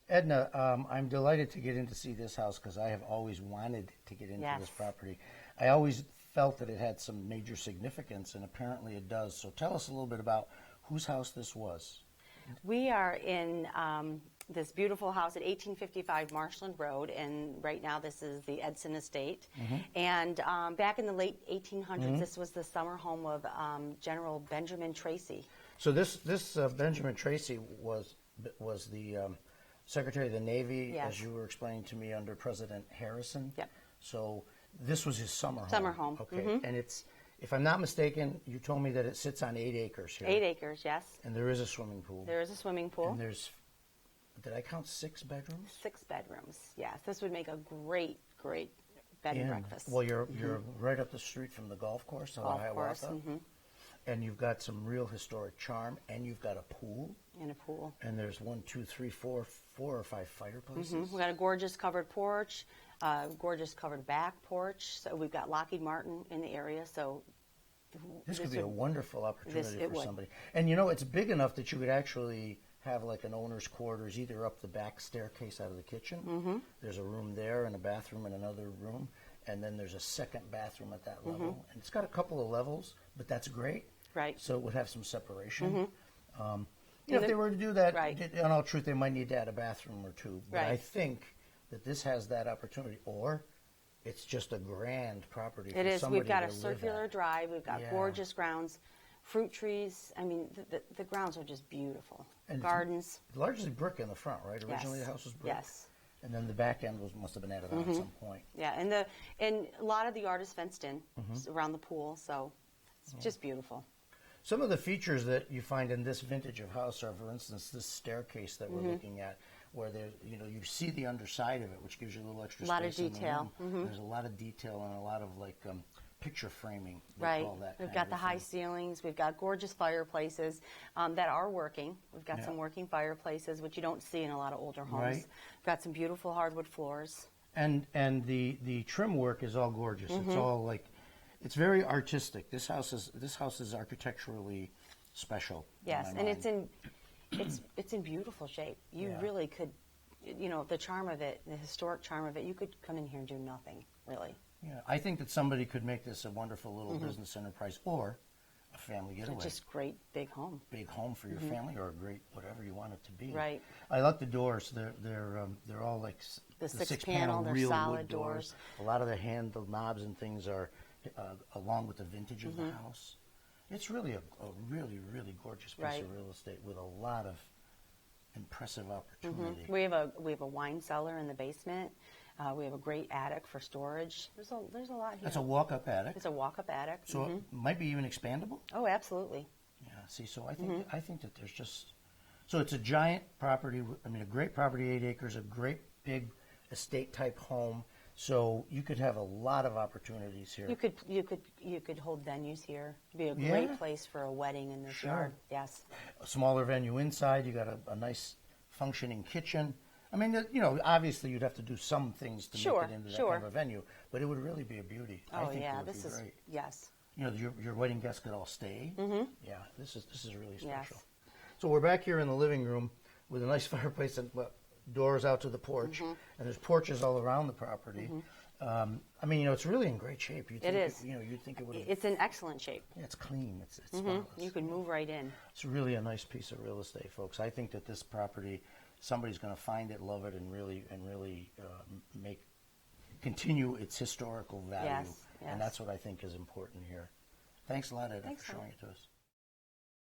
Edna, I'm delighted to get in to see this house because I have always wanted to get into Yes. this property. I always felt that it had some major significance, and apparently it does. So tell us a little bit about whose house this was. We are in this beautiful house at 1855 Marshland Road, and right now this is the Edson Estate. And back in the late 1800s, this was the summer home of General Benjamin Tracy. So this Benjamin Tracy was the Secretary of the Navy, Yes. as you were explaining to me, under President Harrison. Yep. So this was his summer home. Summer home. Okay. And it's, if I'm not mistaken, you told me that it sits on 8 acres here. 8 acres, yes. And there is a swimming pool. There is a swimming pool. And there's, did I count 6 bedrooms? 6 bedrooms, yes. This would make a great, great bed and breakfast. Well, you're right up the street from the golf course on Golf Hiawatha. course. And you've got some real historic charm, and you've got a pool. And a pool. And there's 1, 2, 3, 4 or 5 fireplaces. We've got a gorgeous covered porch, gorgeous covered back porch. So we've got Lockheed Martin in the area. So this could be a wonderful opportunity for would. somebody. And you know, it's big enough that you could actually have like an owner's quarters either up the back staircase out of the kitchen. There's a room there and a bathroom and another room. And then there's a second bathroom at that level. And it's got a couple of levels, but that's great. Right. So it would have some separation. If they were to do that, in all truth, they might need to add a bathroom or two. But I think that this has that opportunity. Or it's just a grand property for It is. somebody We've got to a live circular at. drive. We've got gorgeous grounds, fruit trees. I mean, the grounds are just beautiful. And Gardens. It's largely brick in the front, right? Originally Yes. the house was brick. Yes. And then the back end must have been added on at some point. Yeah, and a lot of the yard is fenced in around the pool, so it's just beautiful. Some of the features that you find in this vintage of house are, for instance, this staircase that we're looking at, where there, you see the underside of it, which gives you a little extra space. A lot of detail. In the room. There's a lot of detail and a lot of like picture framing. Right. Call that We've kind got of the a high thing. ceilings. We've got gorgeous fireplaces that are working. We've got some working fireplaces, which you don't see in a lot of older homes. Right. We've got some beautiful hardwood floors. And the trim work is all gorgeous. It's all like, it's very artistic. This house is architecturally special. Yes, in and my it's in beautiful shape. You really could, the charm of it, the historic charm of it. You could come in here and do nothing, really. Yeah, I think that somebody could make this a wonderful little business enterprise or a family getaway. It's just great big home. Big home for your family or a great whatever you want it to be. Right. I like the doors. They're all like The six panel, they're real solid wood doors. doors. A lot of the handle knobs and things are along with the vintage of the house. It's really a really, really gorgeous piece of real estate with a lot of impressive opportunity. We have a wine cellar in the basement. We have a great attic for storage. There's a lot here. That's a walk-up attic. It's a walk-up attic. So it might be even expandable. Oh, absolutely. Yeah. See, so I think that there's just, so it's a giant property. I mean, a great property, 8 acres, a great big estate type home. So you could have a lot of opportunities here. You could hold venues here. It'd be a great place for a wedding in this yard. Yes. A smaller venue inside. You got a nice functioning kitchen. I mean, obviously you'd have to do some things to make it into that kind of a venue, but it would really be a beauty. I think it would be great. Yes. Your wedding guests could all stay. Yeah, this is really special. Yes. So we're back here in the living room with a nice fireplace and doors out to the porch, and there's porches all around the property. I mean, it's really in great shape. It is. You'd think it would. It's in excellent shape. Yeah, it's clean. It's spotless. You can move right in. It's really a nice piece of real estate, folks. I think that this property, somebody's going to find it, love it, and really continue its historical value. Yes, yes. And that's what I think is important here. Thanks a lot, Ed, Thanks, for showing Ed. it to us.